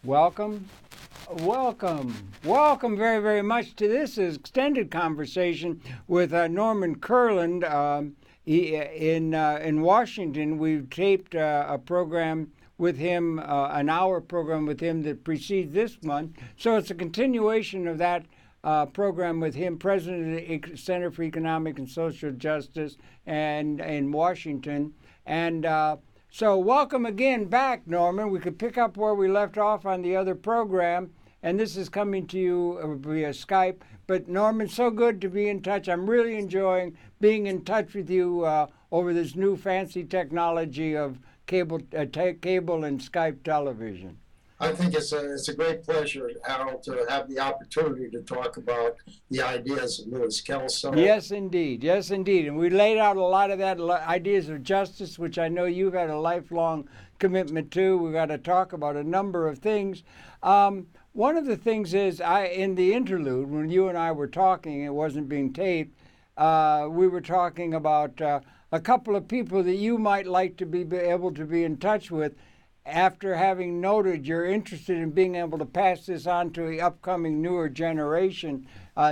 Welcome very, very much to this extended conversation with Norman Kurland. In Washington, we've taped a program with him, an hour program with him that precedes this one. So it's a continuation of that program with him, president of the Center for Economic and Social Justice and in Washington. And so welcome again back, Norman. We could pick up where we left off on the other program, and this is coming to you via Skype. But Norman, so good to be in touch. I'm really enjoying being in touch with you over this new fancy technology of cable and Skype television. I think it's a great pleasure, Harold, to have the opportunity to talk about the ideas of Louis Kelso. Yes, indeed. Yes, indeed. And we laid out a lot of that, ideas of justice, which I know you've had a lifelong commitment to. We've got to talk about a number of things. One of the things is, in the interlude, when you and I were talking, it wasn't being taped, we were talking about a couple of people that you might like to be able to be in touch with after having noted you're interested in being able to pass this on to the upcoming newer generation,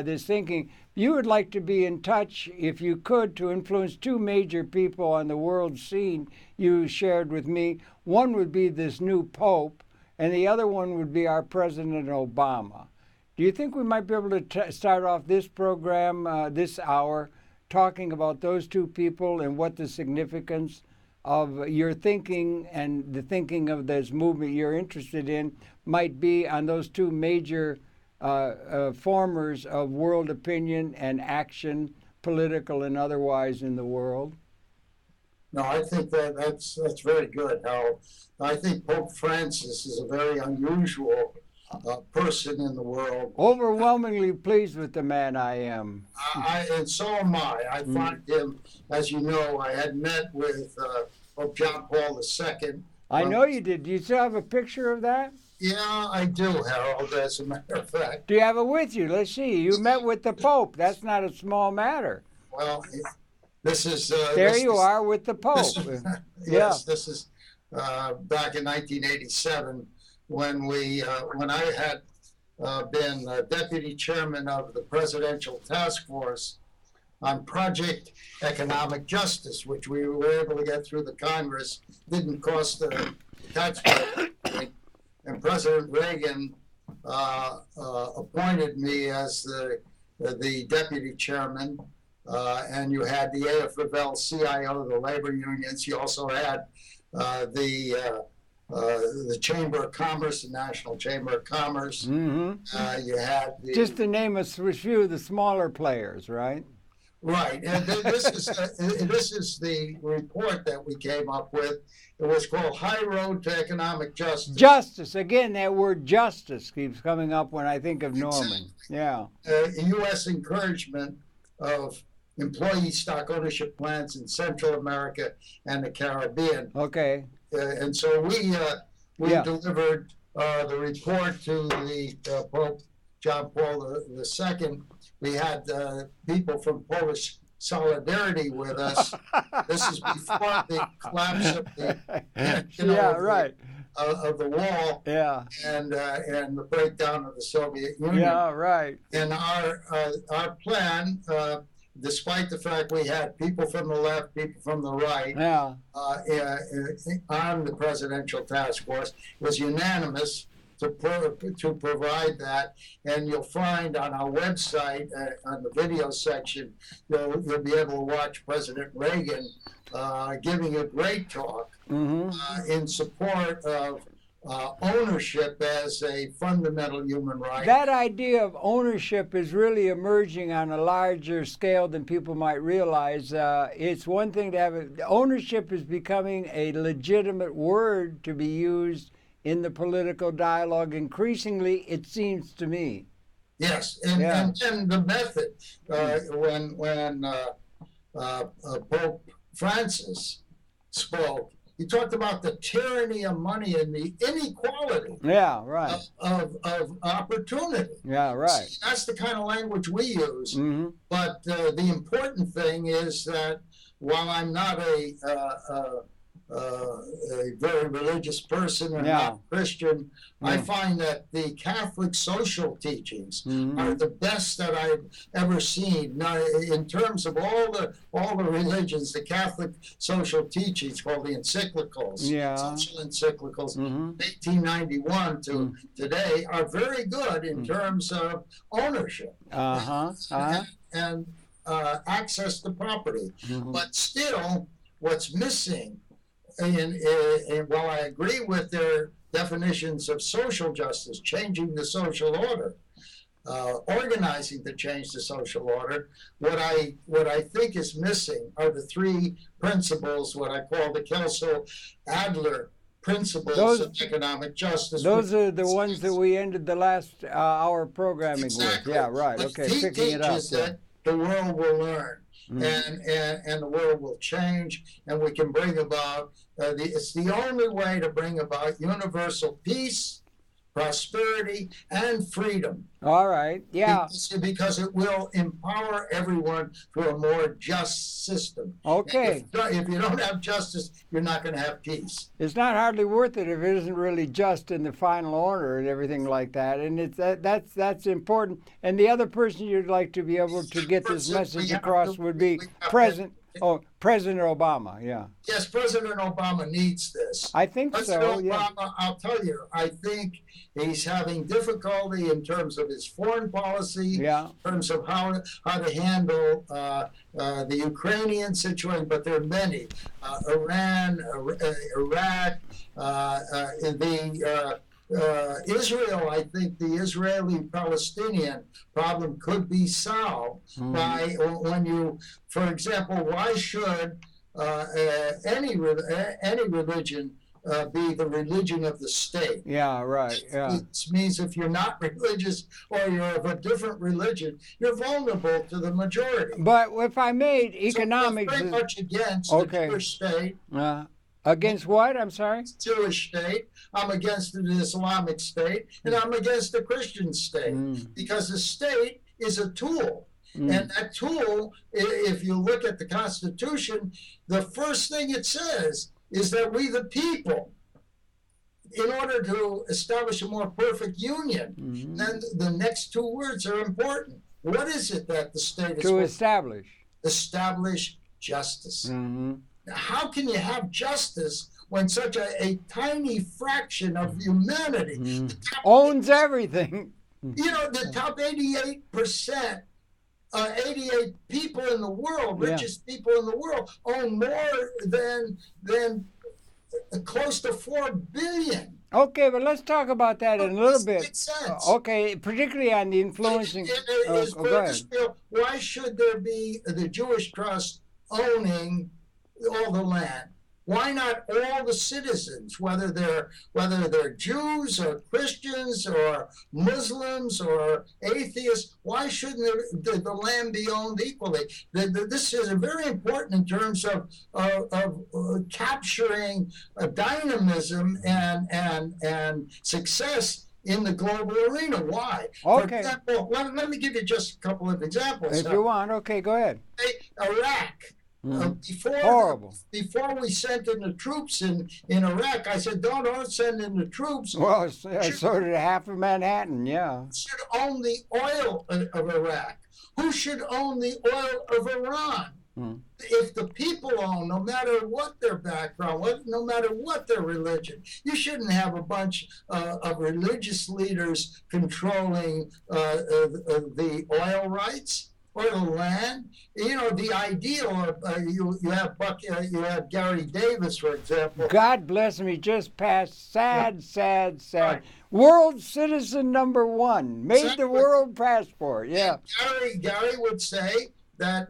this thinking. You would like to be in touch, if you could, to influence two major people on the world scene you shared with me. One would be this new Pope, and the other one would be our President Obama. Do you think we might be able to start off this program, this hour, talking about those two people and what the significance of your thinking and the thinking of this movement you're interested in might be on those two major formers of world opinion and action, political and otherwise, in the world? No, I think that's very good, Harold. I think Pope Francis is a very unusual person in the world. Overwhelmingly pleased with the man I am. And so am I. I find him, as you know, I had met with Pope John Paul II. I know you did. Do you still have a picture of that? Yeah, I do, Harold, as a matter of fact. Do you have it with you? Let's see. You met with the Pope. That's not a small matter. Well, this is... there you are with the Pope. Yes, this is back in 1987 when I had been deputy chairman of the Presidential Task Force on Project Economic Justice, which we were able to get through the Congress, didn't cost the taxpayer. And President Reagan appointed me as the deputy chairman, and you had the AFL CIO, the labor unions. You also had the Chamber of Commerce, the National Chamber of Commerce. Mm-hmm. You had just to name a few of the smaller players, right? Right, and this is the report that we came up with. It was called High Road to Economic Justice. Justice, again, that word justice keeps coming up when I think of Norman. Yeah. U.S. encouragement of employee stock ownership plans in Central America and the Caribbean. Okay. And so we delivered the report to the Pope John Paul II. We had people from Polish Solidarity with us. This is before the collapse of the of the wall, and the breakdown of the Soviet Union. Yeah, right. And our plan, despite the fact we had people from the left, people from the right, on the Presidential Task Force, was unanimous to provide that. And you'll find on our website, on the video section, you'll be able to watch President Reagan giving a great talk in support of ownership as a fundamental human right. That idea of ownership is really emerging on a larger scale than people might realize. It's one thing to have it. Ownership is becoming a legitimate word to be used in the political dialogue increasingly, it seems to me. Yes, and the method, when Pope Francis spoke, he talked about the tyranny of money and the inequality of opportunity. Yeah, right. That's the kind of language we use. Mm-hmm. But the important thing is that while I'm not a very religious person and not Christian, I find that the Catholic social teachings are the best that I've ever seen. Now, in terms of all the religions, the Catholic social teachings, called the encyclicals, social encyclicals, 1891 to today, are very good in terms of ownership and access to property. But still, what's missing, and while I agree with their definitions of social justice, changing the social order, organizing to change the social order, what I think is missing are the three principles, what I call the Kelso Adler principles of economic justice. Those are the ones that we ended the last hour programming with. Yeah, right. But okay, he picking it up. teaches that the world will learn. And the world will change, and we can bring about, it's the only way to bring about universal peace, prosperity, and freedom. All right, yeah. Because it will empower everyone for a more just system. Okay. If you don't have justice, you're not going to have peace. It's not hardly worth it if it isn't really just in the final order and everything like that. And it's that's important. And the other person you'd like to be able to get this message across would be President Obama. Yeah. Yes, President Obama needs this. I think President so. Obama, Yeah. I'll tell you, I think he's having difficulty in terms of his foreign policy, in terms of how to handle the Ukrainian situation, but there are many. Iran, Iraq, Israel, I think the Israeli-Palestinian problem could be solved by when you, for example, why should any religion be the religion of the state? Yeah, right. Yeah. It means if you're not religious or you're of a different religion, you're vulnerable to the majority. But if I made economics, so very much against the Jewish state. Against what? I'm sorry? Jewish state. I'm against the Islamic state, and I'm against the Christian state, because the state is a tool. And that tool, if you look at the Constitution, the first thing it says is that we the people, in order to establish a more perfect union, then the next two words are important. What is it that the state is to establish? Establish justice. How can you have justice when such a tiny fraction of humanity owns everything? You know, the top 88%, 88 people in the world, richest people in the world, own more than close to 4 billion. Okay, but let's talk about that in a little bit. Makes sense. Okay, particularly on the influencing. Go ahead. Why should there be the Jewish trust owning all the land? Why not all the citizens, whether they're Jews or Christians or Muslims or atheists? Why shouldn't the land be owned equally? This is very important in terms of capturing dynamism and success in the global arena. Why? Okay. For example, let me give you just a couple of examples. If you want, okay, go ahead. Iraq. Horrible. Before we sent in the troops in Iraq, I said, don't send in the troops. Well, so did half of Manhattan, yeah. Who should own the oil of Iraq? Who should own the oil of Iran? If the people own, no matter what their background, no matter what their religion, you shouldn't have a bunch of religious leaders controlling the oil rights or the land. You know, the ideal of you have Gary Davis, for example. God bless him. He just passed. Sad. Right. World citizen #1. Made the world passport. Yeah. Gary would say that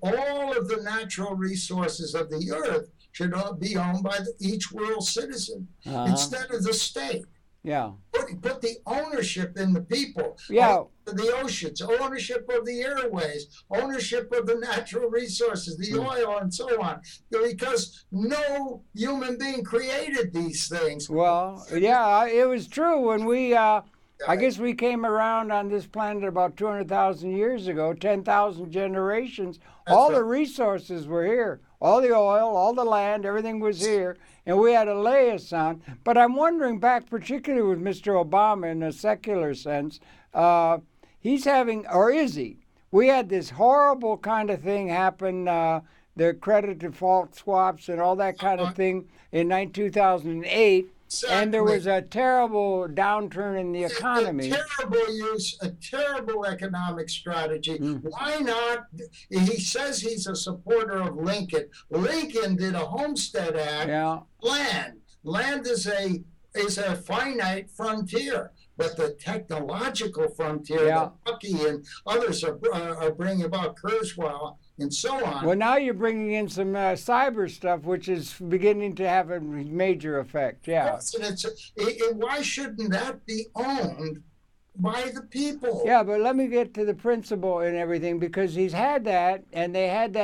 all of the natural resources of the earth should be owned by each world citizen instead of the state. Yeah. Put the ownership in the people. Yeah. The oceans, ownership of the airways, ownership of the natural resources, the oil, and so on. Because no human being created these things. Well, yeah, it was true when we. I guess we came around on this planet about 200,000 years ago, 10,000 generations. All the resources were here. all the oil, all the land, everything was here, and we had to lay us on. But I'm wondering back, particularly with Mr. Obama in a secular sense, he's having, or is he? We had this horrible kind of thing happen, the credit default swaps and all that kind of thing in 2008. Exactly. And there was a terrible downturn in the economy. A terrible economic strategy. Why not? He says he's a supporter of Lincoln. Lincoln did a Homestead Act. Yeah. Land is a finite frontier. But the technological frontier, that Bucky and others are bringing about, Kurzweil and so on. Well, now you're bringing in some cyber stuff, which is beginning to have a major effect. Yeah. Yes, and why shouldn't that be owned by the people? Yeah, but let me get to the principle and everything, because he's had that, and they had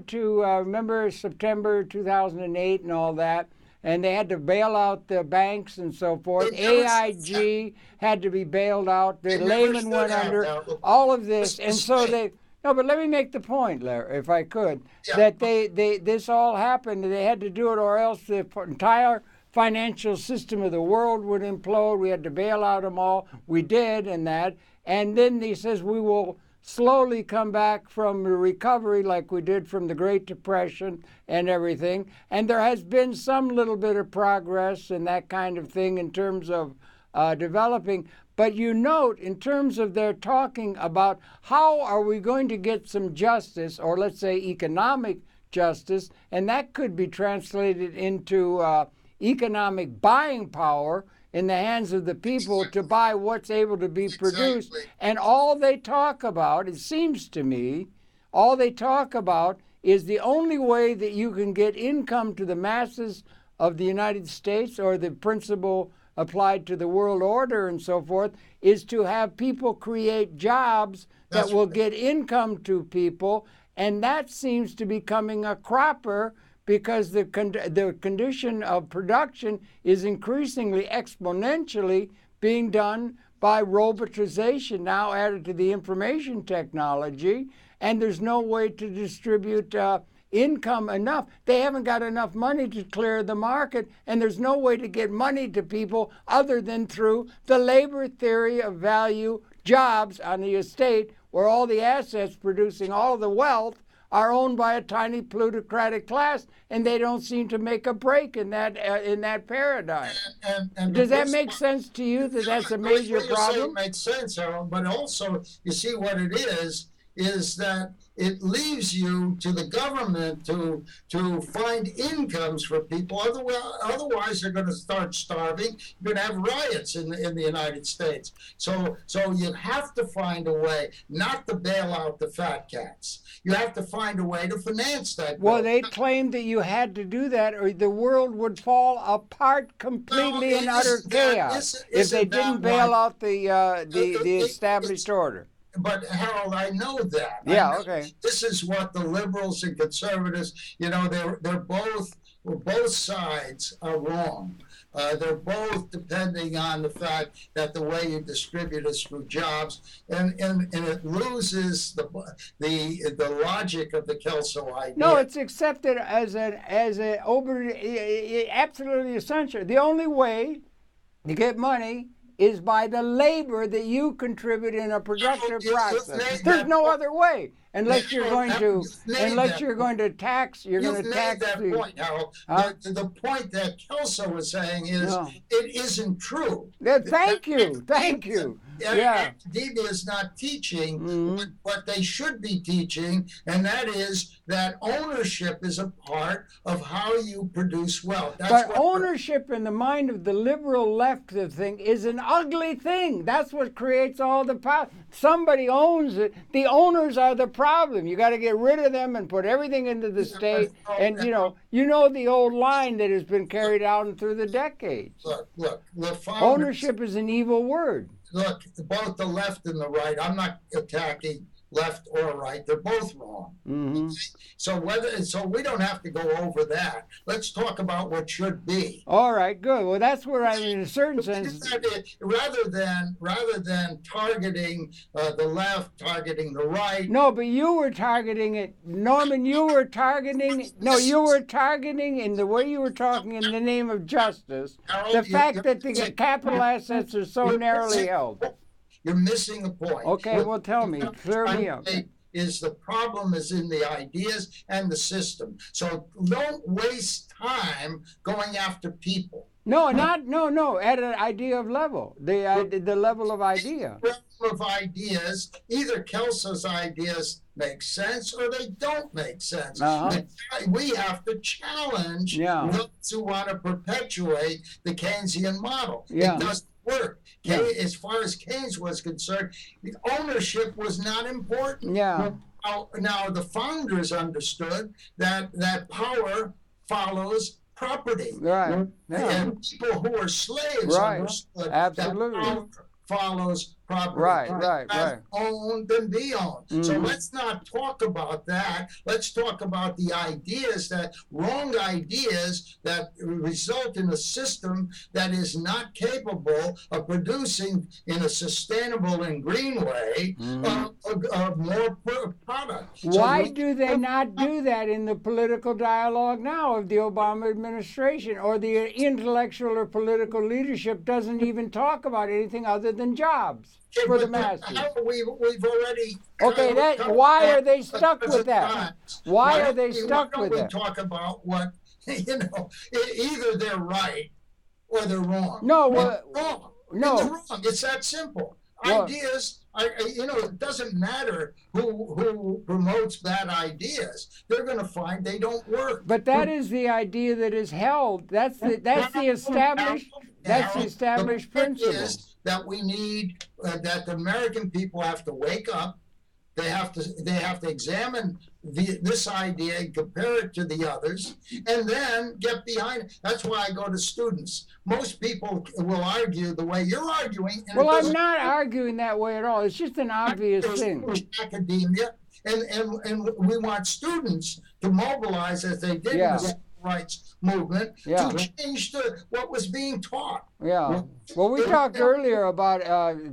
to, remember September 2008 and all that, and they had to bail out the banks and so forth. AIG had to be bailed out. The Lehman went under. All of this, and so they. No, but let me make the point, Larry, if I could, that this all happened. They had to do it, or else the entire financial system of the world would implode. We had to bail out them all. We did, and that. And then he says we will slowly come back from the recovery like we did from the Great Depression and everything. And there has been some little bit of progress and that kind of thing in terms of developing. But you note, in terms of their talking about how are we going to get some justice, or let's say economic justice, and that could be translated into economic buying power in the hands of the people to buy what's able to be produced. And all they talk about, it seems to me, all they talk about is the only way that you can get income to the masses of the United States, or the principle applied to the world order and so forth, is to have people create jobs that will get income to people. And that seems to be becoming a cropper, because the condition of production is increasingly exponentially being done by robotization, now added to the information technology, and there's no way to distribute income enough. They haven't got enough money to clear the market, and there's no way to get money to people other than through the labor theory of value jobs on the estate, where all the assets producing all the wealth are owned by a tiny plutocratic class, and they don't seem to make a break in that paradigm. And does that make sense to you, that that's a major problem? It makes sense, Harold, but also, you see what it is that it leaves you to the government to find incomes for people. Otherwise, they're going to start starving. You're going to have riots in the United States. So you have to find a way not to bail out the fat cats. You have to find a way to finance that. Well, they claimed that you had to do that, or the world would fall apart completely in utter chaos if they didn't bail out the established order. But Harold, I know that. Yeah, okay. This is what the liberals and conservatives, they're both sides are wrong. They're both depending on the fact that the way you distribute is through jobs, and it loses the logic of the Kelso idea. No, it's accepted as absolutely essential. The only way to get money is by the labor that you contribute in a productive process. There's no other way, unless you're going to tax. You're going to tax that point, Harold. The point that Kelso was saying is it isn't true. Thank you. Yeah. Academia is not teaching what they should be teaching, and that is that ownership is a part of how you produce wealth. But ownership in the mind of the liberal left of thing is an ugly thing. That's what creates all the power. Somebody owns it. The owners are the problem. You got to get rid of them and put everything into the state. And you know the old line that has been carried out through the decades. Look, ownership is an evil word. Look, both the left and the right, I'm not attacking left or right, they're both wrong. So we don't have to go over that. Let's talk about what should be. All right, good. Well, that's what I mean. In a certain sense, rather than targeting the left, targeting the right. No, but you were targeting it, Norman. You were targeting. No, you were targeting in the way you were talking in the name of justice. The fact that the capital assets are so narrowly held. You're missing a point. Okay, well, tell me, clear me up. Is the problem is in the ideas and the system. So don't waste time going after people. No, no. At an idea of level, the level of idea. The level of ideas, either Kelso's ideas make sense or they don't make sense. We have to challenge those who want to perpetuate the Keynesian model. It doesn't work. As far as Keynes was concerned, the ownership was not important. Now the founders understood that power follows property. Right. And people who are slaves understood that power follows property. Right. Owned and be owned. So let's not talk about that. Let's talk about the ideas, wrong ideas that result in a system that is not capable of producing in a sustainable and green way more product. Why do they not do that in the political dialogue now of the Obama administration, or the intellectual or political leadership doesn't even talk about anything other than jobs? For the masses. We've already. Why are they stuck with that? Why are they stuck with that? We talk about what, either they're right or they're wrong. No, wrong. They're wrong. It's that simple. Ideas, it doesn't matter who promotes bad ideas. They're going to find they don't work. But that is the idea that is held. That's the established principle. That we need, that the American people have to wake up. They have to examine this idea and compare it to the others, and then get behind it. That's why I go to students. Most people will argue the way you're arguing. Well, I'm not arguing that way at all. It's just an obvious thing. Academia, and we want students to mobilize as they did in the civil rights movement to change what was being taught. Well, we talked earlier about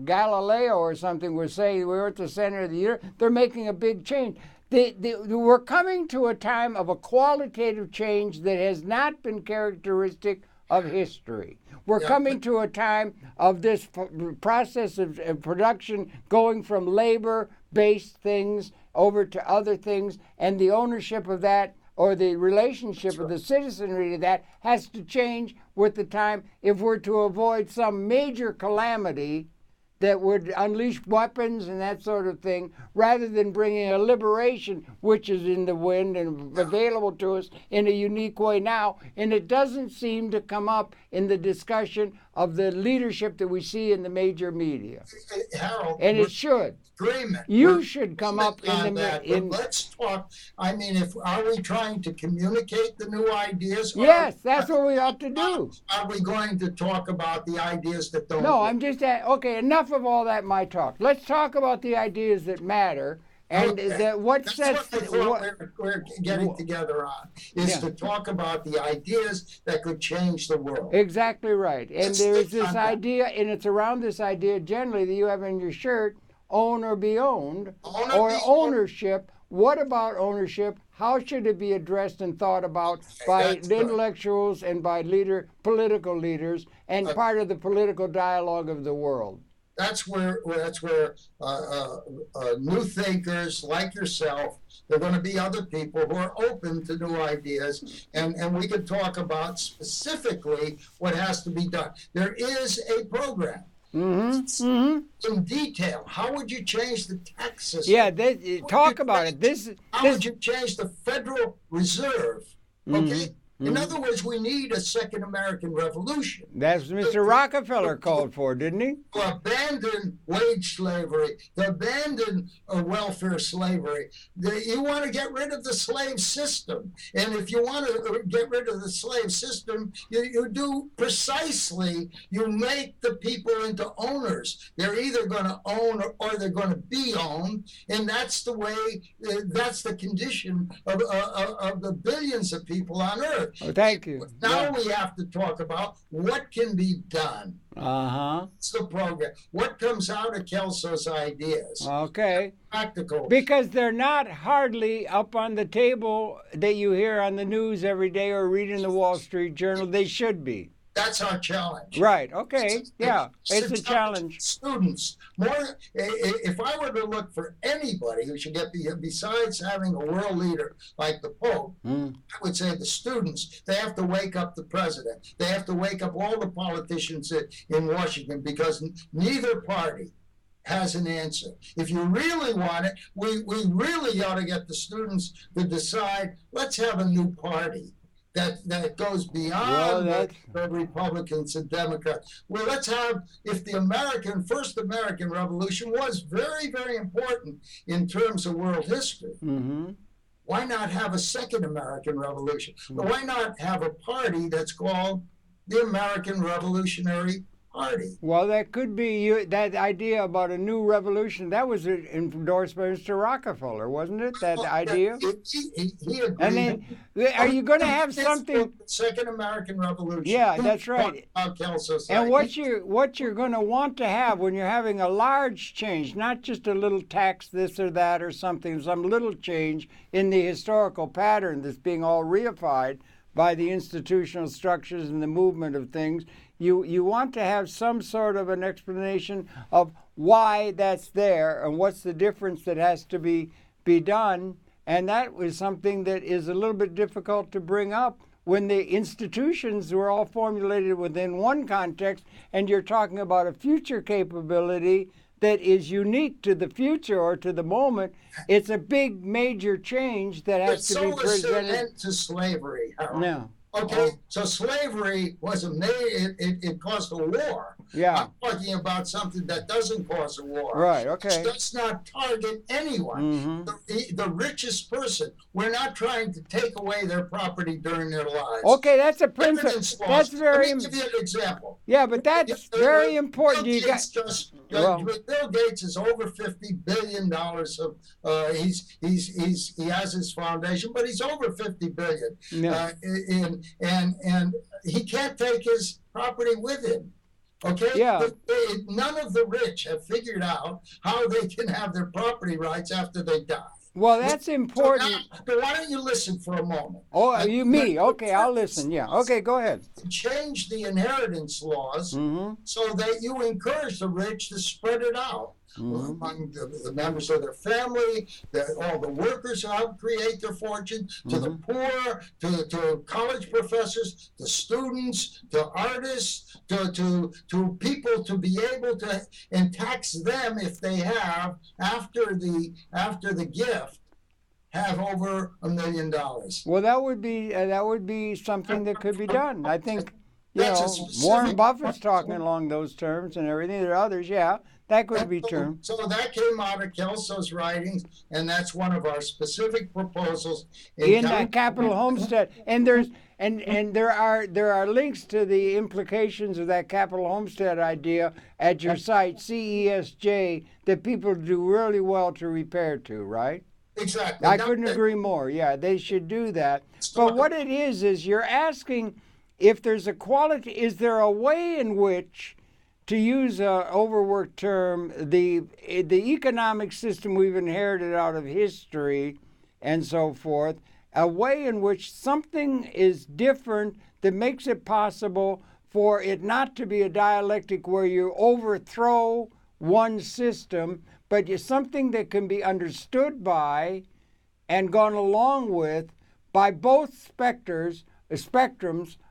Galileo or something. We're saying we were at the center of the year. They're making a big change. We're coming to a time of a qualitative change that has not been characteristic of history. We're coming to a time of this process of production going from labor-based things over to other things, and the ownership of that, or the relationship of the citizenry to that, has to change with the time if we're to avoid some major calamity that would unleash weapons and that sort of thing, rather than bringing a liberation which is in the wind and available to us in a unique way now. And it doesn't seem to come up in the discussion of the leadership that we see in the major media. Harold, and it should. Agreement. You should come up in the... Let's talk. I mean, are we trying to communicate the new ideas? Yes, that's what we ought to do. Are we going to talk about the ideas that don't... No, I'm just... Okay, enough of all that my talk. Let's talk about the ideas that matter. And what sets... That's what we're getting together on, is to talk about the ideas that could change the world. Exactly right. And there is this idea, and it's around this idea generally that you have in your shirt, own or be owned, or ownership. What about ownership? How should it be addressed and thought about by intellectuals and by political leaders, and part of the political dialogue of the world? That's where new thinkers like yourself, there are going to be other people who are open to new ideas, and we can talk about specifically what has to be done. There is a program. In detail, how would you change the tax system? Yeah, talk about it. How would you change the Federal Reserve? Okay, In other words, we need a second American Revolution. That's what Mr. Rockefeller called for, didn't he? To abandon wage slavery, to abandon welfare slavery. You want to get rid of the slave system. And if you want to get rid of the slave system, you do precisely, you make the people into owners. They're either going to own or they're going to be owned. And that's the way, that's the condition of the billions of people on Earth. Oh, thank you. Now we have to talk about what can be done. It's the program. What comes out of Kelso's ideas? Okay. Practical. Because they're not hardly up on the table that you hear on the news every day or read in the Wall Street Journal. They should be. That's our challenge. Right. Okay. Yeah. It's a challenge. Students. More. If I were to look for anybody who should get besides having a world leader like the Pope, I would say the students. They have to wake up the president. They have to wake up all the politicians in Washington, because neither party has an answer. If you really want it, we really ought to get the students to decide, let's have a new party that goes beyond the Republicans and Democrats. Well, let's have, if the first American Revolution was very, very important in terms of world history, why not have a second American Revolution? Why not have a party that's called the American Revolutionary Party? Well, that could be that idea about a new revolution. That was endorsed by Mr. Rockefeller, wasn't it? That idea. He agreed. And then, are you going to have something? Second American Revolution. Yeah, that's right. And what you're going to want to have when you're having a large change, not just a little tax, this or that or something, some little change in the historical pattern that's being all reified by the institutional structures and the movement of things. You want to have some sort of an explanation of why that's there and what's the difference that has to be done. And that was something that is a little bit difficult to bring up when the institutions were all formulated within one context, and you're talking about a future capability that is unique to the future or to the moment. It's a big, major change that has to be presented. To slavery, Harold. No. Okay, so slavery was it caused a war. Yeah. I'm talking about something that doesn't cause a war. Right, okay. It does not target anyone. The richest person. We're not trying to take away their property during their lives. Okay, that's a principle. That's very. Let me give you an example. Yeah, but that's very important. Bill Gates is over $50 billion of. He has his foundation, but he's over $50 billion. Yeah. And he can't take his property with him. Okay? Yeah. None of the rich have figured out how they can have their property rights after they die. Well, that's important. So why don't you listen for a moment? Oh, me? Okay, I'll listen. Yeah. Okay, go ahead. Change the inheritance laws so that you encourage the rich to spread it out among the members of their family, all the workers who help create their fortune, to the poor, to college professors, to students, to artists, to people to be able to, and tax them if they have, after the gift, have over $1 million. Well, that would be something that could be done. I think, Warren Buffett's talking along those terms and everything. There are others, that could be true. So that came out of Kelso's writings, and that's one of our specific proposals in the capital homestead. And there are links to the implications of that capital homestead idea at your site, CESJ, that people do really well to repair to, right? Exactly. I couldn't agree more. Yeah, they should do that. But what it is you're asking if there's a quality, is there a way in which, to use an overworked term, the economic system we've inherited out of history and so forth, a way in which something is different that makes it possible for it not to be a dialectic where you overthrow one system, but it's something that can be understood by and gone along with by both spectrums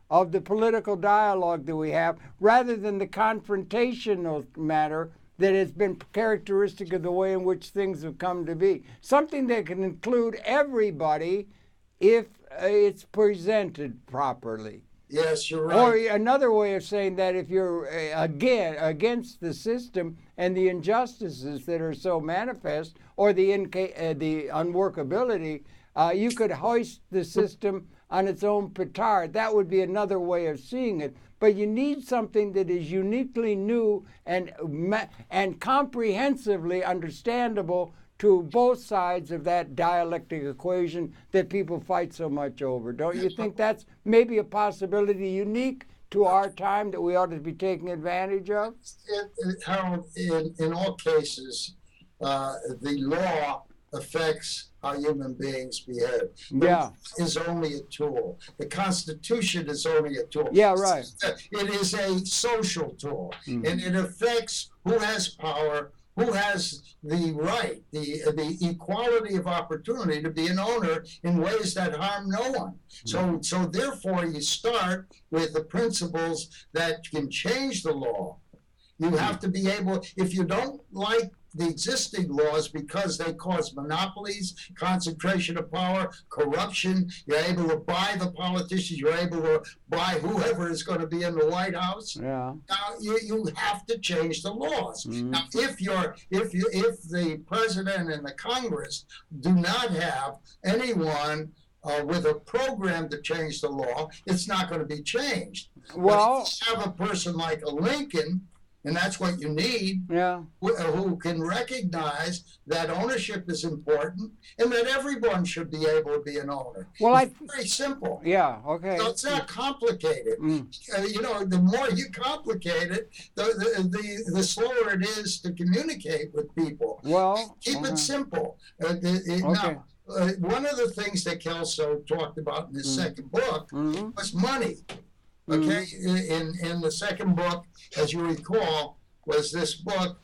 of the political dialogue that we have, rather than the confrontational matter that has been characteristic of the way in which things have come to be. Something that can include everybody if it's presented properly. Yes, you're Or right. another way of saying that, if you're again against the system and the injustices that are so manifest, or the unworkability, you could hoist the system on its own petard. That would be another way of seeing it. But you need something that is uniquely new and comprehensively understandable to both sides of that dialectic equation that people fight so much over. Don't you think that's maybe a possibility unique to our time that we ought to be taking advantage of? Harold, in all cases, the law affects how human beings behave. Yeah. The law is only a tool. The Constitution is only a tool. Yeah, right. It is a social tool, and it affects who has power, who has the right, the equality of opportunity to be an owner in ways that harm no one. So therefore, you start with the principles that can change the law. You have to be able, if you don't like the existing laws because they cause monopolies, concentration of power, corruption, you're able to buy the politicians, you're able to buy whoever is going to be in the White House. Yeah. Now you have to change the laws. Now if the president and the Congress do not have anyone with a program to change the law, it's not going to be changed. Well, but if you have a person like a Lincoln, and that's what you need, yeah, who can recognize that ownership is important and that everyone should be able to be an owner. Well, it's very simple. Yeah, okay. So it's not complicated. The more you complicate it, the slower it is to communicate with people. Well, keep it simple. Now, one of the things that Kelso talked about in his second book was money. Okay, in the second book, as you recall, was called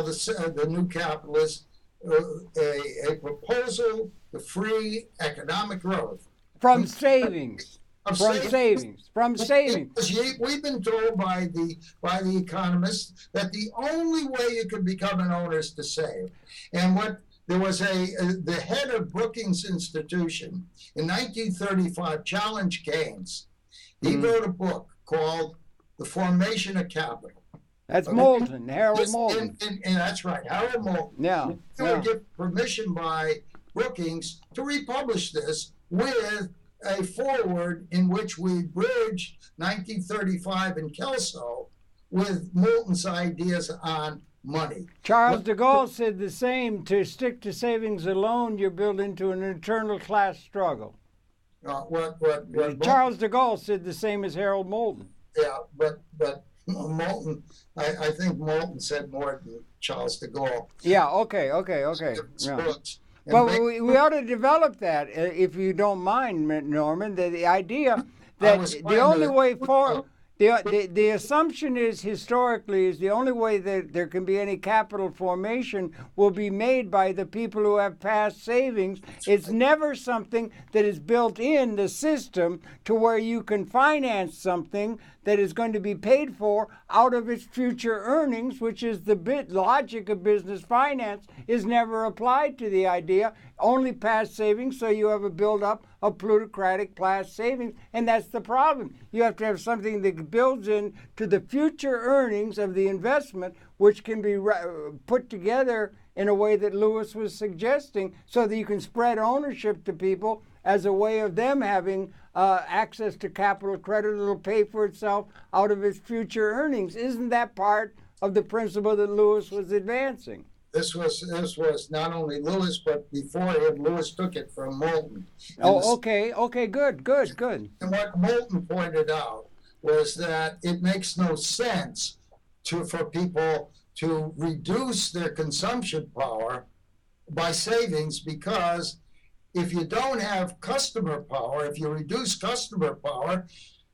The New Capitalist, a proposal to free economic growth. From savings. From savings. We've been told by the economists that the only way you can become an owner is to save. And there was the head of Brookings Institution in 1935 challenged Keynes. He wrote a book called The Formation of Capital. That's Moulton, Harold Moulton. And that's right, Harold Moulton. Yeah. He would give permission by Brookings to republish this with a foreword in which we bridged 1935 in Kelso with Moulton's ideas on money. Charles de Gaulle said the same. To stick to savings alone, you're built into an eternal class struggle. Charles de Gaulle said the same as Harold Moulton. Yeah, but Moulton, I think Moulton said more than Charles de Gaulle. Yeah, okay. Yeah. But we ought to develop that, if you don't mind, Norman, the idea that the only way forward... The assumption is, historically, is the only way that there can be any capital formation will be made by the people who have past savings. It's never something that is built in the system to where you can finance something that is going to be paid for out of its future earnings, which is the logic of business finance, is never applied to the idea. Only past savings, so you have a buildup of plutocratic past savings, and that's the problem. You have to have something that builds in to the future earnings of the investment, which can be put together in a way that Lewis was suggesting, so that you can spread ownership to people as a way of them having access to capital credit that will pay for itself out of its future earnings. Isn't that part of the principle that Lewis was advancing? This was not only Lewis, but before him, Lewis took it from Moulton. Okay, good. And what Moulton pointed out was that it makes no sense for people to reduce their consumption power by savings, because if you don't have customer power, if you reduce customer power,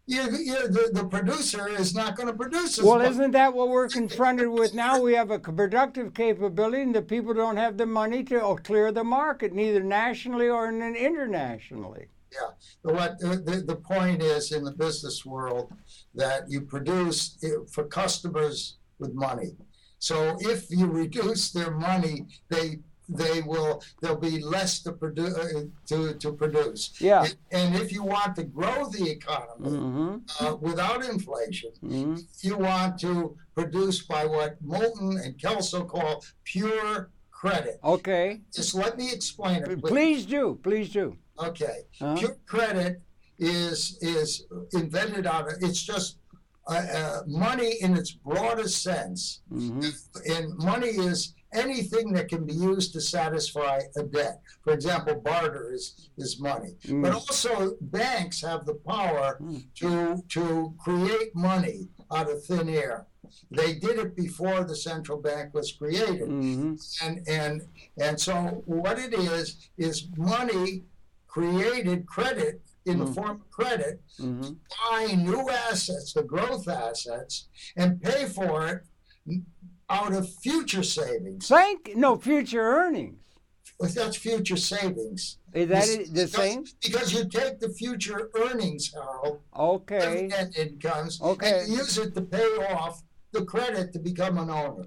the producer is not going to produce as much. Well, isn't that what we're confronted with now? We have a productive capability, and the people don't have the money to clear the market, neither nationally or internationally. Yeah. The point is, in the business world, that you produce for customers with money. So if you reduce their money, they there'll be less to produce. Yeah. And if you want to grow the economy without inflation, you want to produce by what Moulton and Kelso call pure credit. Okay. Just let me explain it. Please do. Please do. Okay. Pure credit is invented out of, it's just money in its broadest sense. And money is anything that can be used to satisfy a debt. For example, barter is money. But also banks have the power to create money out of thin air. They did it before the central bank was created. And so what it is money created credit in the form of credit, buy new assets, the growth assets, and pay for it out of future savings. Future earnings. That's future savings. Is that the same? Because you take the future earnings, Harold, dividend incomes, and you use it to pay off the credit to become an owner.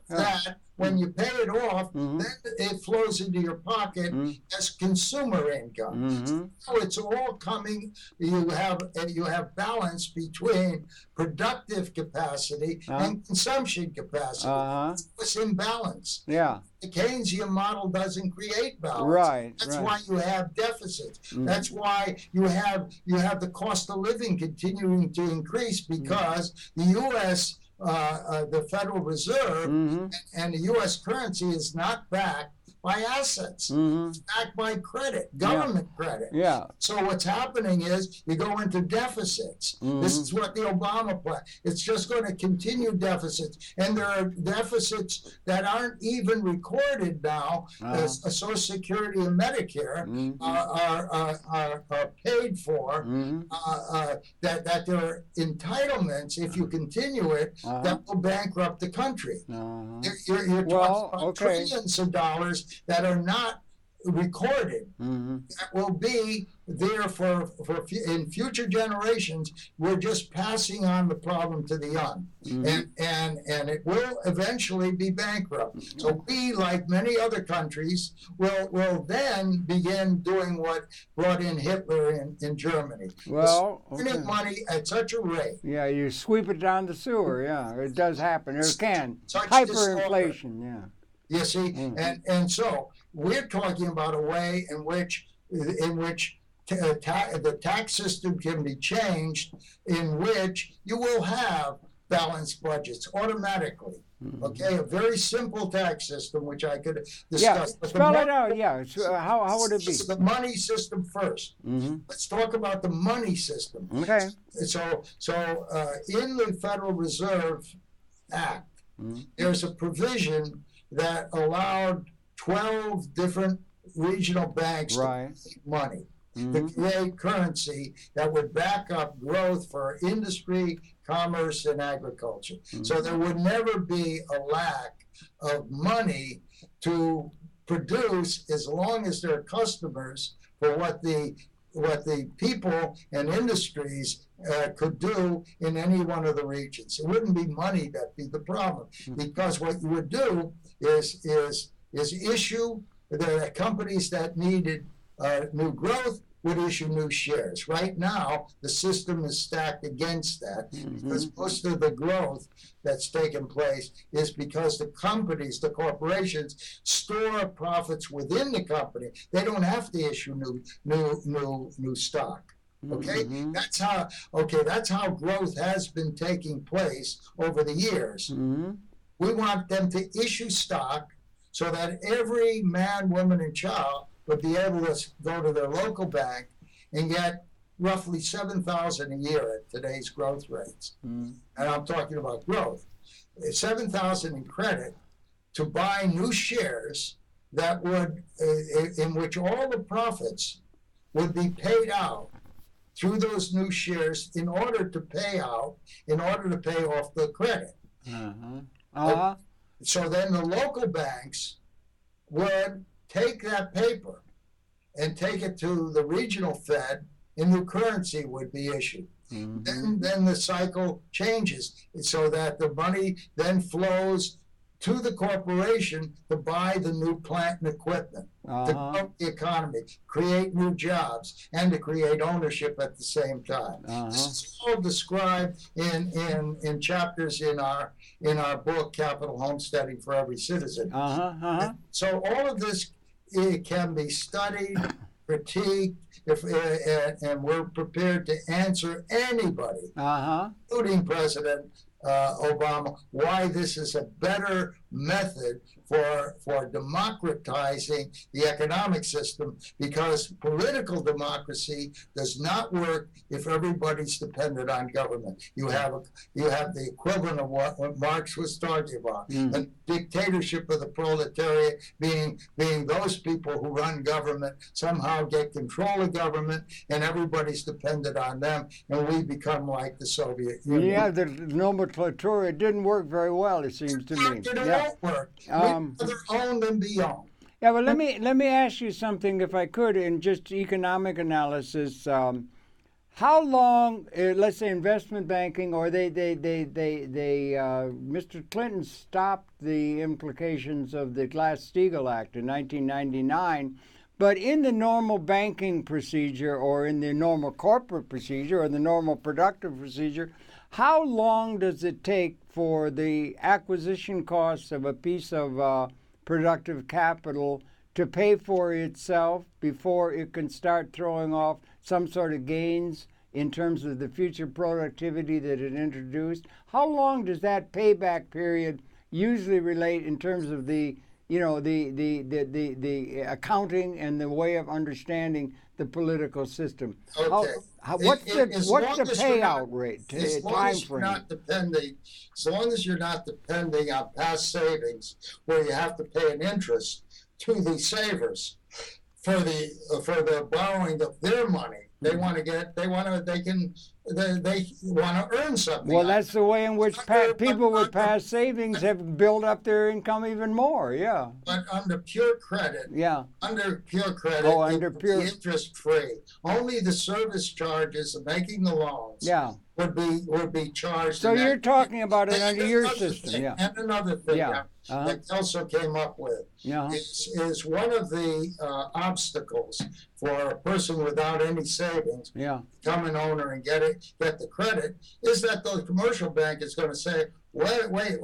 That, when you pay it off, then it flows into your pocket as consumer income. So it's all coming. You have balance between productive capacity and consumption capacity. It's in balance. Yeah. The Keynesian model doesn't create balance. Right. That's why you have deficits. That's why you have the cost of living continuing to increase, because the U.S. The Federal Reserve and the U.S. currency is not backed by assets. It's backed by credit, government credit. Yeah. So what's happening is you go into deficits. This is what the Obama plan. It's just going to continue deficits, and there are deficits that aren't even recorded now. As Social Security and Medicare are paid for. That there are entitlements, if you continue it, that will bankrupt the country. You're talking about trillions of dollars that are not recorded, that will be there for in future generations. We're just passing on the problem to the young, and it will eventually be bankrupt. So we, like many other countries, will then begin doing what brought in Hitler in Germany. Spending money at such a rate. Yeah, you sweep it down the sewer. Yeah, it does happen. It can. Hyperinflation. Yeah. You see, and so we're talking about a way in which the tax system can be changed, in which you will have balanced budgets automatically. Okay, a very simple tax system, which I could discuss. Yeah, spell it out. Yeah, how would it be? The money system first. Let's talk about the money system. Okay. So in the Federal Reserve Act, there's a provision that allowed 12 different regional banks to make money, to create currency that would back up growth for industry, commerce, and agriculture. So there would never be a lack of money to produce, as long as there are customers for what the people and industries could do in any one of the regions. It wouldn't be money that'd be the problem, because what you would do is issue the companies that needed new growth would issue new shares. Right now, the system is stacked against that, because most of the growth that's taken place is because the companies, the corporations, store profits within the company. They don't have to issue new stock. Okay, that's how growth has been taking place over the years. We want them to issue stock so that every man, woman, and child would be able to go to their local bank and get roughly $7,000 a year at today's growth rates. And I'm talking about growth. $7,000 in credit to buy new shares that would, in which all the profits would be paid out through those new shares in order to pay off the credit. So then the local banks would take that paper and take it to the regional Fed, and new currency would be issued. Then the cycle changes, so that the money then flows to the corporation to buy the new plant and equipment, to grow the economy, create new jobs, and to create ownership at the same time. This is all described in chapters in our book, Capital Homesteading for Every Citizen. So all of this, it can be studied, critiqued, and we're prepared to answer anybody, including President Obama, why this is a better method for democratizing the economic system, because political democracy does not work if everybody's dependent on government. You have the equivalent of what Marx was talking about, a dictatorship of the proletariat, being those people who run government somehow get control of government, and everybody's dependent on them, and we become like the Soviet Union. Yeah, the nomenclature, it didn't work very well, it seems to me. It won't work. We'd rather own than be owned. Yeah, well, let me ask you something, if I could, in just economic analysis. How long, let's say, investment banking, or Mr. Clinton stopped the implications of the Glass-Steagall Act in 1999, but in the normal banking procedure, or in the normal corporate procedure, or the normal productive procedure, how long does it take for the acquisition costs of a piece of productive capital to pay for itself before it can start throwing off some sort of gains in terms of the future productivity that it introduced? How long does that payback period usually relate in terms of the accounting and the way of understanding the political system? Okay. What's the payout rate? As long as you're not depending on past savings, where you have to pay an interest to the savers for the borrowing of their money. They want to earn something. Well, that's the way in which people with past savings have built up their income even more. Yeah. But under pure credit. Yeah. Under pure credit. Oh, under pure interest free. Only the service charges of making the loans. Yeah. Would be charged. So you're talking about it under your system, yeah. And another thing that Kelso came up with is one of the obstacles for a person without any savings, become an owner and get the credit, is that the commercial bank is going to say, wait.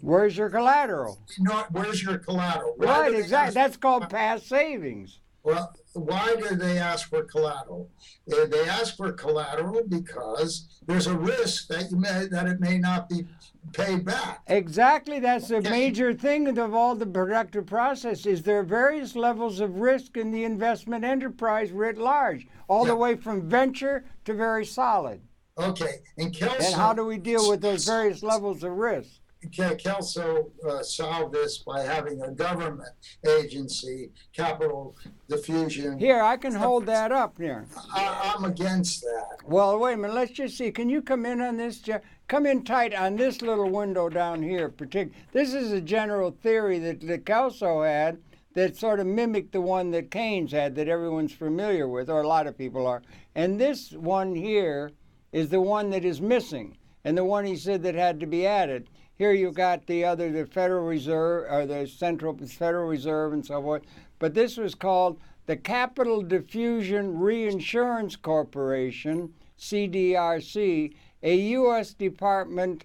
Where's your collateral? Where's your collateral? Right, exactly. That's called past savings. Well, why do they ask for collateral? They ask for collateral because there's a risk that it may not be paid back. Exactly. That's a major thing of all the productive process. Is there are various levels of risk in the investment enterprise writ large, all the way from venture to very solid. Okay. And Kelso, and how do we deal with those various levels of risk? Kelso solved this by having a government agency, capital diffusion. Here, I can hold that up here. I'm against that. Well, wait a minute. Let's just see. Can you come in on this? Come in tight on this little window down here. This is a general theory that Kelso had that sort of mimicked the one that Keynes had that everyone's familiar with, or a lot of people are. And this one here is the one that is missing, and the one he said that had to be added. Here you've got the Federal Reserve, or the Federal Reserve and so forth. But this was called the Capital Diffusion Reinsurance Corporation, CDRC, a U.S. Department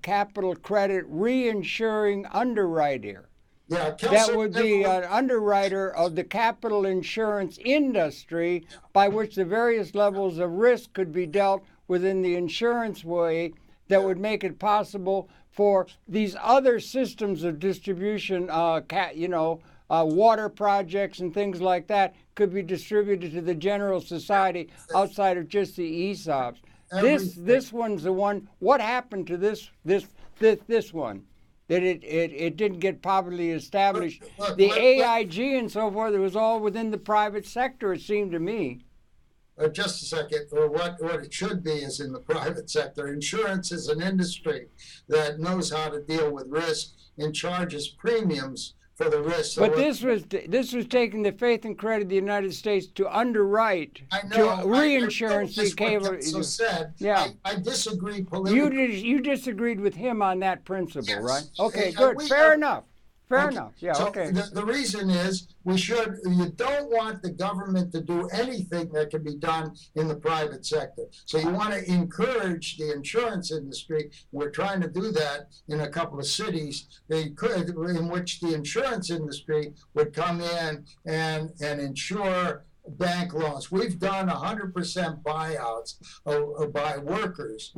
capital credit reinsuring underwriter. Yeah, Kelso, that would be an underwriter of the capital insurance industry, by which the various levels of risk could be dealt within the insurance way that would make it possible for these other systems of distribution, water projects and things like that, could be distributed to the general society outside of just the ESOPs. This one's the one. What happened to this one? That it didn't get properly established. The AIG and so forth, it was all within the private sector, it seemed to me. Just a second. What it should be is in the private sector. Insurance is an industry that knows how to deal with risk and charges premiums for the risk. So But this was taking the faith and credit of the United States to underwrite to reinsurance the cable. So said. Yeah, I disagree politically. You disagreed with him on that principle, Yes. right? Okay, good. Fair enough. Fair enough. Yeah. So Okay. the reason is you don't want the government to do anything that can be done in the private sector. So you want to encourage the insurance industry. We're trying to do that in a couple of cities. In which the insurance industry would come in and insure bank loans. We've done 100% buyouts by workers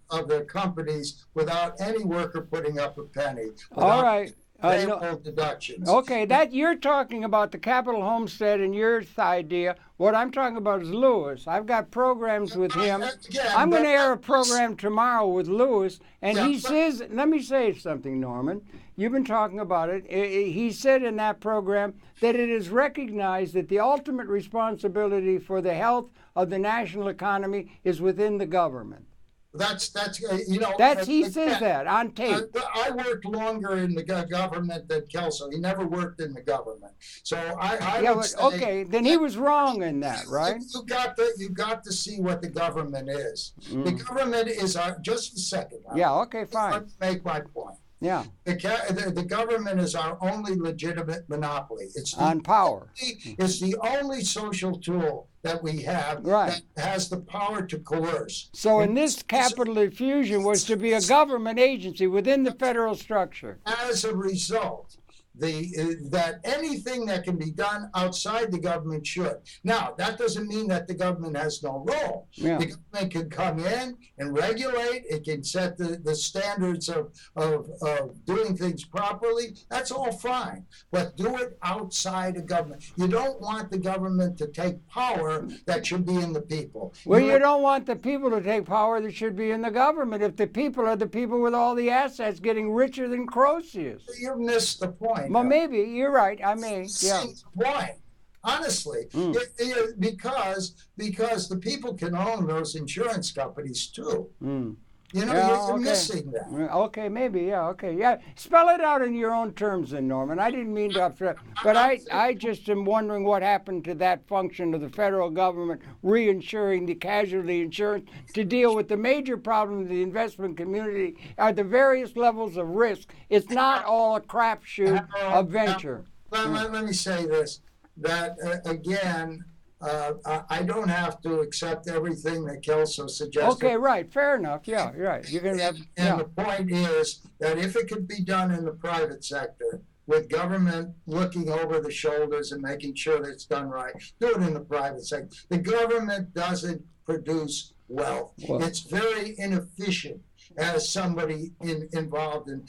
of their companies without any worker putting up a penny. All right. Deductions. Okay, that you're talking about the capital homestead and your idea. What I'm talking about is Lewis. I've got programs with him. I'm going to air a program tomorrow with Lewis, and he says, let me say something, Norman. You've been talking about it. He said in that program that it is recognized that the ultimate responsibility for the health of the national economy is within the government. That's he says that on tape. I worked longer in the government than Kelso. He never worked in the government, so I would say, okay. Then he was wrong in that, right? You got to see what the government is. The government is just a second. Yeah. Okay. Fine. Let me make my point. Yeah. The government is our only legitimate monopoly. On power. It's the only social tool that we have that has the power to coerce. So in this capital infusion was to be a government agency within the federal structure. As a result, that anything that can be done outside the government should. Now, that doesn't mean that the government has no role. Yeah. The government can come in and regulate. It can set the standards of doing things properly. That's all fine. But do it outside of government. You don't want the government to take power that should be in the people. Well, you don't want the people to take power that should be in the government if the people are the people with all the assets getting richer than Croesus. You missed the point. Well, maybe. You're right. I mean, yeah. Why? Honestly, because the people can own those insurance companies too. You're missing that. Okay, maybe, yeah, okay. Yeah, spell it out in your own terms then, Norman. I didn't mean to upset, but I just am wondering what happened to that function of the federal government reinsuring the casualty insurance to deal with the major problem of the investment community at the various levels of risk. It's not all a crapshoot of venture. Let me say this, that again, I don't have to accept everything that Kelso suggested. Okay, right. Fair enough. Yeah, you're right. You're gonna have. And the point is that if it could be done in the private sector, with government looking over the shoulders and making sure that it's done right, do it in the private sector. The government doesn't produce wealth. It's very inefficient. As somebody involved in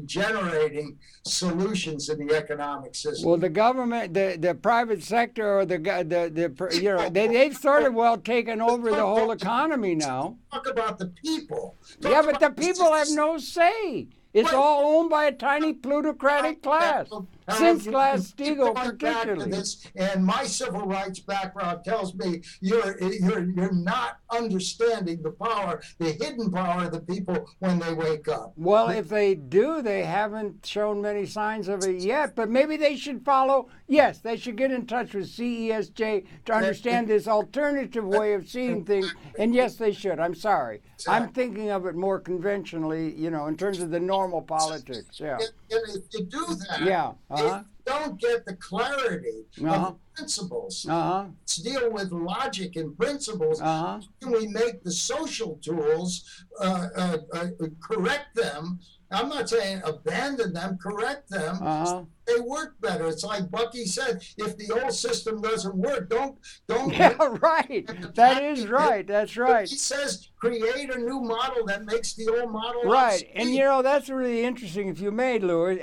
generating solutions in the economic system. Well, the government, the private sector, or they've sort of taken over the whole economy now. Talk about the people. But the people have no say. It's all owned by a tiny plutocratic class. Since Glass-Steagall, particularly. And my civil rights background tells me you're not understanding the power, the hidden power of the people when they wake up. Well, if they do, they haven't shown many signs of it yet. But maybe they should follow. Yes, they should get in touch with CESJ to understand this alternative way of seeing things. And yes, they should. I'm sorry. I'm thinking of it more conventionally, in terms of the normal politics. Yeah. And if you do that, yeah. if you don't get the clarity of the principles. Let's deal with logic and principles. Can we make the social tools correct them? I'm not saying abandon them, correct them. They work better. It's like Bucky said, if the old system doesn't work, don't. Yeah, right. That is right. That's right. He says create a new model that makes the old model right. And that's really interesting. If you may, Louis,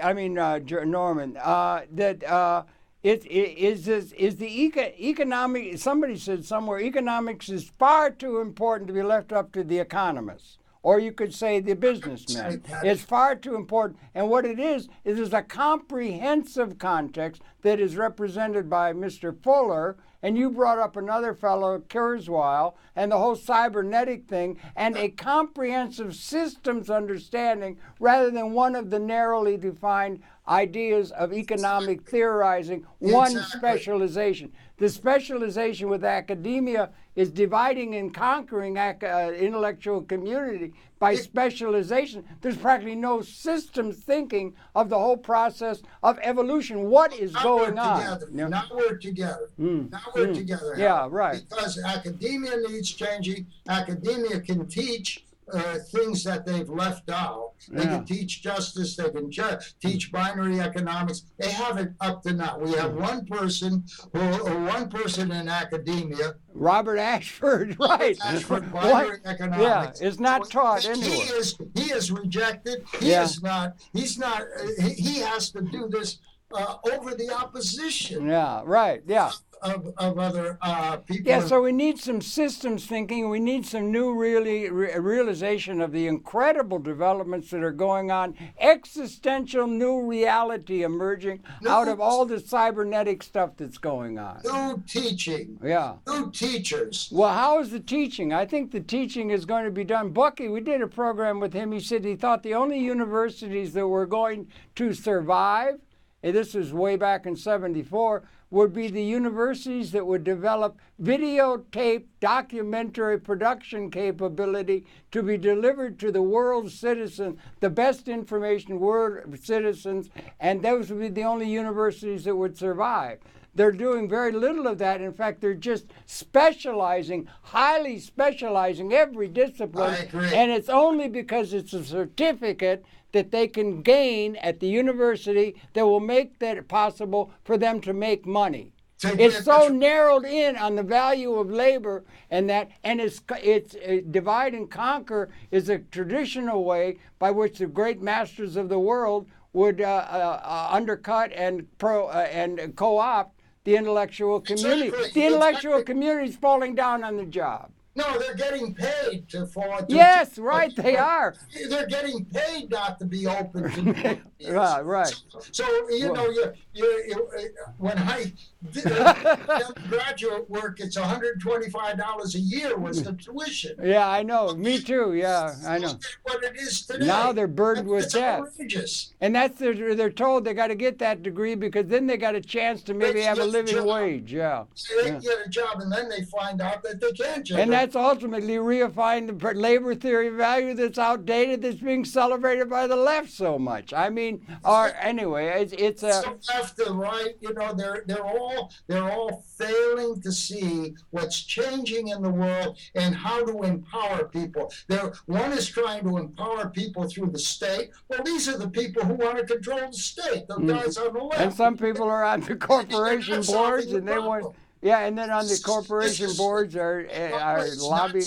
Norman, that is the economic. Somebody said somewhere, economics is far too important to be left up to the economists or you could say the businessman. It's far too important. And what it is a comprehensive context that is represented by Mr. Fuller, and you brought up another fellow, Kurzweil, and the whole cybernetic thing, and a comprehensive systems understanding rather than one of the narrowly defined ideas of economic theorizing, one specialization. The specialization with academia is dividing and conquering intellectual community by specialization. There's practically no systems thinking of the whole process of evolution. What is going on? Now we're together. Now we're together. Yeah, right. Because academia needs changing. Academia can teach things that they've left out. They can teach justice. They can teach binary economics. They have it up to now. We have one person in academia. Robert Ashford, right? Ashford, binary economics. Yeah, is not taught anywhere. He is rejected. He is not. He's not. He has to do this over the opposition. Yeah, right. Yeah. Of other people. Yeah, so we need some systems thinking. We need some new realization of the incredible developments that are going on, existential new reality emerging out of all the cybernetic stuff that's going on. New teaching. Yeah. New teachers. Well, how is the teaching? I think the teaching is going to be done. Bucky, we did a program with him. He said he thought the only universities that were going to survive, and this was way back in '74, would be the universities that would develop videotape documentary production capability to be delivered to the world's citizen, the best information world citizens, and those would be the only universities that would survive. They're doing very little of that. In fact, they're just specializing, highly specializing every discipline. I agree. And it's only because it's a certificate that they can gain at the university that will make that possible for them to make money. It's so narrowed in on the value of labor, and it's divide and conquer is a traditional way by which the great masters of the world would undercut and co-opt the intellectual community. The intellectual community is falling down on the job. No, they're getting paid to fall. Yes, right, they are. They're getting paid not to be open to right. So you know, when I did graduate work, it's $125 a year was the tuition. Yeah, I know. Me too. Yeah, I know. What it is today. Now they're burdened with debt. Outrageous. And they're told they got to get that degree because then they got a chance to maybe have a living wage. Yeah. So they get a job, and then they find out that they can't generate. And that's ultimately reifying the labor theory value that's outdated, that's being celebrated by the left so much. I mean, anyway, it's a so left and right. You know, they're all failing to see what's changing in the world and how to empower people. One is trying to empower people through the state. Well, these are the people who want to control the state. The guys on the left. And some people are on the corporation boards, and they want. Yeah, and then on the corporation boards are lobbying.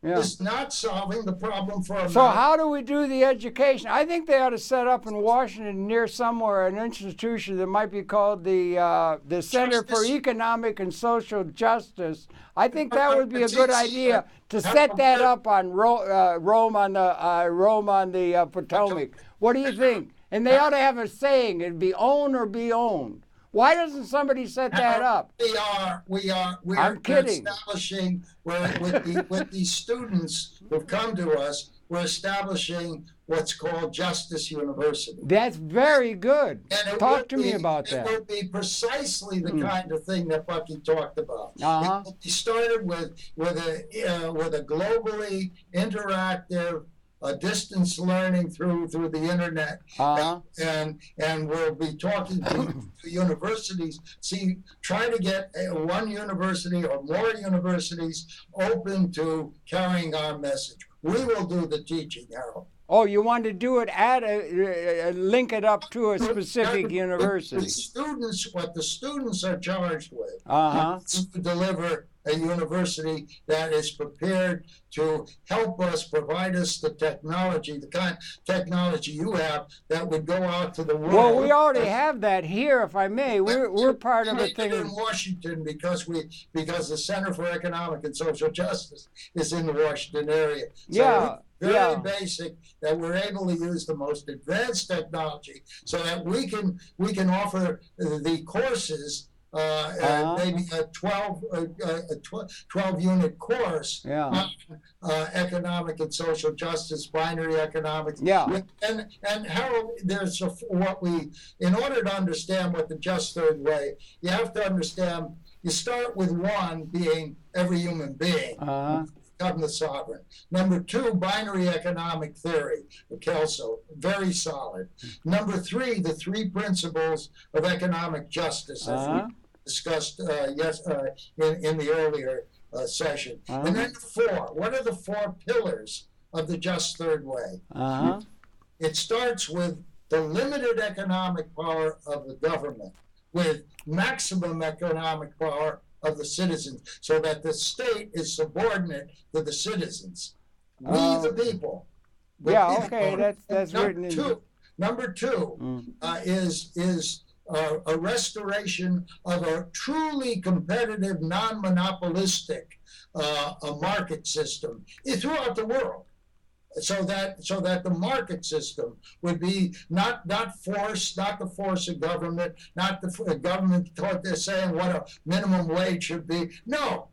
It's not solving the problem for America. So how do we do the education? I think they ought to set up in Washington near somewhere an institution that might be called the Center for Economic and Social Justice. I think that would be a good idea to set that up on Rome on the Potomac. What do you think? And they ought to have a saying. It'd be own or be owned. Why doesn't somebody set that up? We're establishing with these students who've come to us. We're establishing what's called Justice University. That's very good. Talk to me about that. It will be precisely the kind of thing that Bucky talked about. He started with a globally interactive. Distance learning through the internet, and we'll be talking to universities. Try to get one university or more universities open to carrying our message. We will do the teaching, Harold. Oh, you want to do it link it up to a specific university. What the students are charged with is to deliver a university that is prepared to help us, provide us the technology, the kind of technology you have that would go out to the world. Well, we already have that here, if I may. We're part of a thing in Washington because the Center for Economic and Social Justice is in the Washington area. So very basic, that we're able to use the most advanced technology so that we can offer the courses, maybe a 12 unit course on economic and social justice, binary economics. And Harold, there's in order to understand what the just third way, you have to understand, you start with one being every human being. Become the sovereign. Number two, binary economic theory, the Kelso, very solid. Number three, the three principles of economic justice, as we discussed in the earlier session. And then four, what are the four pillars of the just third way? It starts with the limited economic power of the government, with maximum economic power of the citizens, so that the state is subordinate to the citizens. We, the people. That's written in. Number two is a restoration of a truly competitive, non-monopolistic market system throughout the world. So that the market system would be not the force of government, not the government saying what a minimum wage should be. No.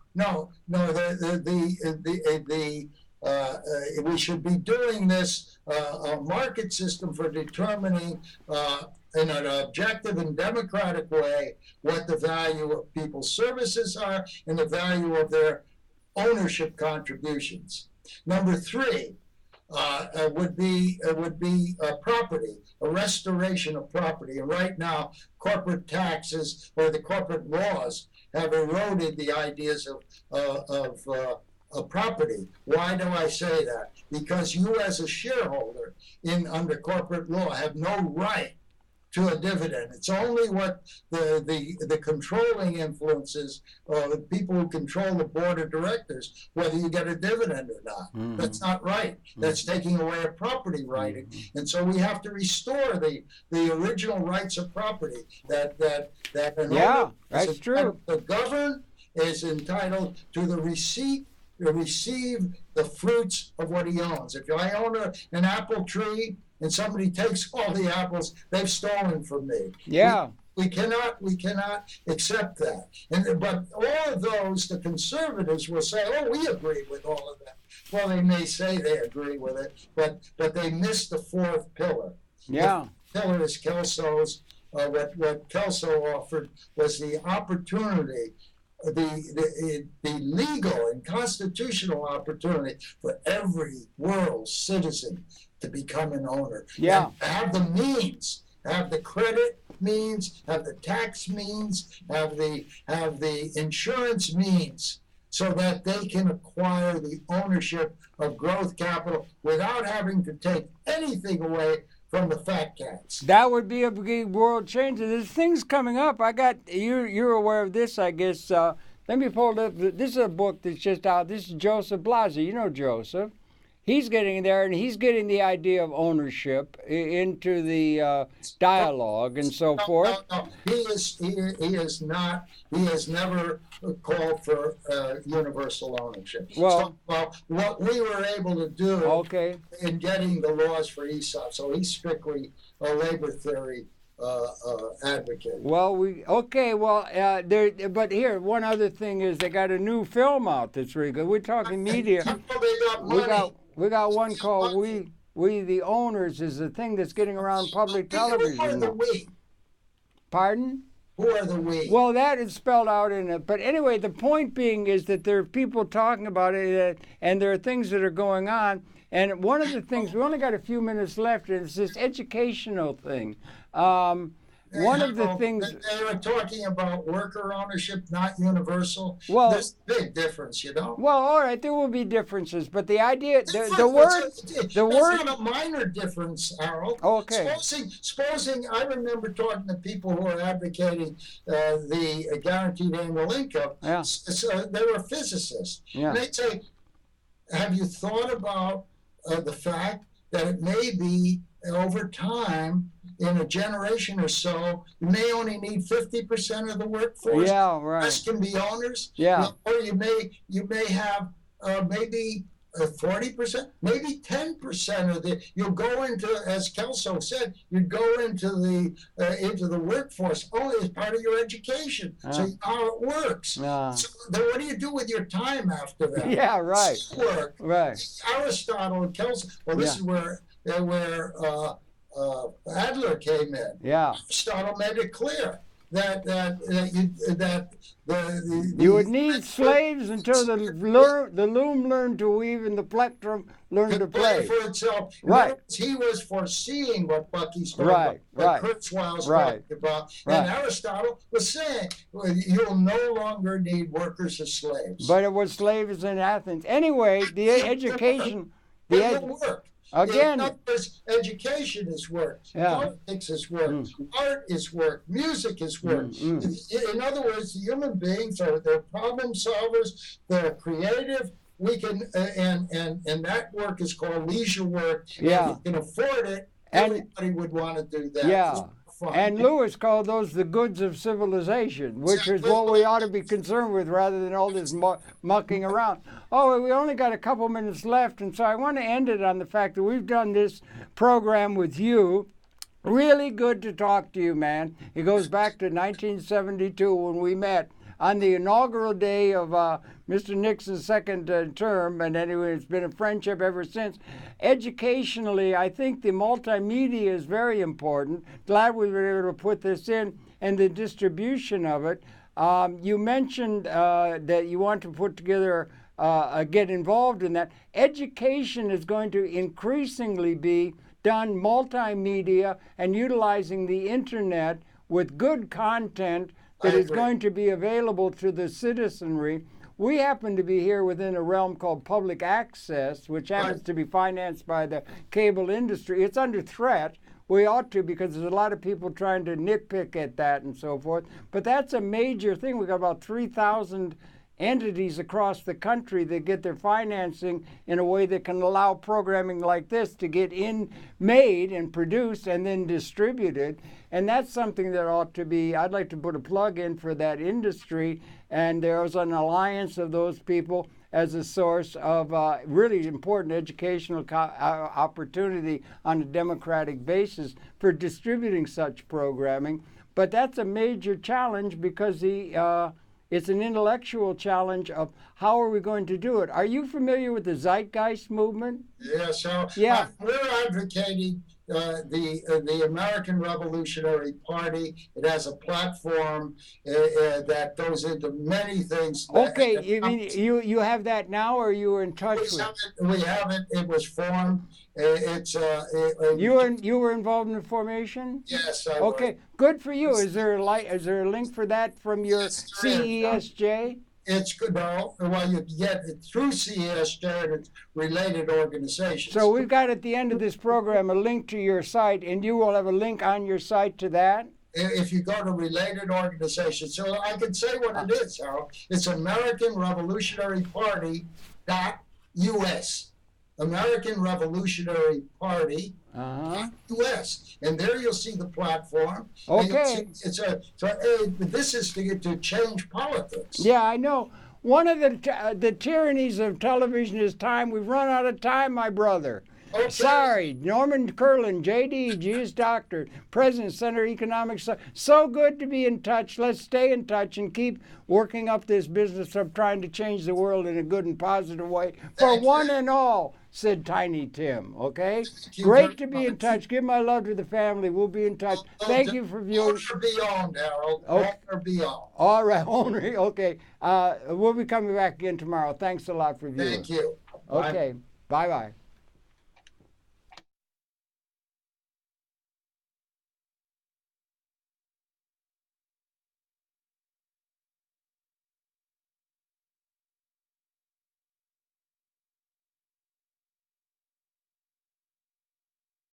We should be doing this a market system for determining in an objective and democratic way what the value of people's services are and the value of their ownership contributions. Number three. Would be property, a restoration of property. And right now, corporate taxes or the corporate laws have eroded the ideas of property. Why do I say that? Because you, as a shareholder under corporate law, have no right to a dividend. It's only what the controlling influences, the people who control the board of directors, whether you get a dividend or not. That's not right. That's taking away a property right. And so we have to restore the original rights of property that that's true. The governed is entitled to receive the fruits of what he owns. If I own an apple tree, and somebody takes all the apples, they've stolen from me. We cannot accept that. But all of those, the conservatives will say, oh, we agree with all of that. Well, they may say they agree with it, but they miss the fourth pillar. The pillar is Kelso's. What Kelso offered was the opportunity, the legal and constitutional opportunity for every world citizen to become an owner. And have the means, have the credit means, have the tax means, have the insurance means, so that they can acquire the ownership of growth capital without having to take anything away from the fat cats. That would be a big world changer. There's things coming up. You're aware of this, I guess. Let me pull it up. This is a book that's just out. This is Joseph Blasi. You know Joseph. He's getting there, and he's getting the idea of ownership into the dialogue and so forth. No. He has never called for universal ownership. Well, what we were able to do in getting the laws for ESOP, so he's strictly a labor theory advocate. But here, one other thing is they got a new film out that's really good. We're talking media. We got one called We the Owners, is the thing that's getting around public television. Who are the we? Pardon? Who are the we? Well, that is spelled out in it. But anyway, the point being is that there are people talking about it, and there are things that are going on. And one of the things, we only got a few minutes left, and it's this educational thing. One of the things they were talking about worker ownership, not universal. Well, there's a big difference, you know. Well, all right, there will be differences, but the idea, the word, not a minor difference, Harold. Okay. Supposing I remember talking to people who are advocating the guaranteed annual income. So they were physicists. And they'd say, "Have you thought about the fact that it may be over time?" In a generation or so, you may only need 50% of the workforce. Yeah, right. Rest can be owners. Yeah. Or you may have maybe 40%, maybe 10% of you'll go into, as Kelso said, you'd go into the workforce only as part of your education. So you know how it works. So then what do you do with your time after that? Yeah, right. Work. Right. Aristotle and Kelso. Well, this is where Adler came in. Yeah. Aristotle made it clear that you would need slaves until the loom learned to weave and the plectrum learned to play for itself. Right. He was foreseeing what Bucky's talking right. about, Right. Kurzweil's right. talking about, right. and Aristotle was saying you'll no longer need workers as slaves. But it was slaves in Athens. Anyway, the education, work. Again, in other words, education is work. Politics is work. Art is work. Music is work. In other words, human beings they're problem solvers. They're creative. We can and that work is called leisure work. Yeah. If we can afford it, everybody would want to do that. Yeah. And Lewis called those the goods of civilization, which is what we ought to be concerned with rather than all this mucking around. Oh, we only got a couple minutes left, and so I want to end it on the fact that we've done this program with you. Really good to talk to you, man. It goes back to 1972 when we met on the inaugural day of Mr. Nixon's second term, and anyway, it's been a friendship ever since. Educationally, I think the multimedia is very important. Glad we were able to put this in, and the distribution of it. You mentioned that you want to put together, get involved in that. Education is going to increasingly be done multimedia and utilizing the internet with good content that is going to be available to the citizenry. We happen to be here within a realm called public access, which happens to be financed by the cable industry. It's under threat. We ought to, because there's a lot of people trying to nitpick at that and so forth. But that's a major thing. We've got about 3,000 entities across the country that get their financing in a way that can allow programming like this to get made and produced and then distributed. And that's something that ought to be, I'd like to put a plug in for that industry. And there's an alliance of those people as a source of really important educational opportunity on a democratic basis for distributing such programming. But that's a major challenge because it's an intellectual challenge of how are we going to do it. Are you familiar with the Zeitgeist movement? Yeah, we're advocating the American Revolutionary Party. It has a platform that goes into many things. Okay, you have that now, or you were in touch with it? We have it. It was formed. You were involved in the formation? Yes, I Okay, was. good for you. Is there a link for that from your CESJ? It's good. No, well, you get it through CESJ and its related organizations. So we've got at the end of this program a link to your site, and you will have a link on your site to that? If you go to related organizations, so I can say what it is, Harold. It's American Revolutionary Party.us. American Revolutionary Party. US, and there you'll see the platform. Okay. This is to change politics. Yeah, I know. One of the tyrannies of television is time. We've run out of time, my brother. Okay. Sorry, Norman Kurland, JD, Juris Doctor, President, Center Economics. So good to be in touch. Let's stay in touch and keep working up this business of trying to change the world in a good and positive way for one and all, said Tiny Tim. Okay? Great to be in touch. Give my love to the family. We'll be in touch. Thank you for viewing. Honor beyond, Harold. Honor beyond. All right, only. Okay. We'll be coming back again tomorrow. Thanks a lot for viewing. Thank you. Okay. Bye-bye.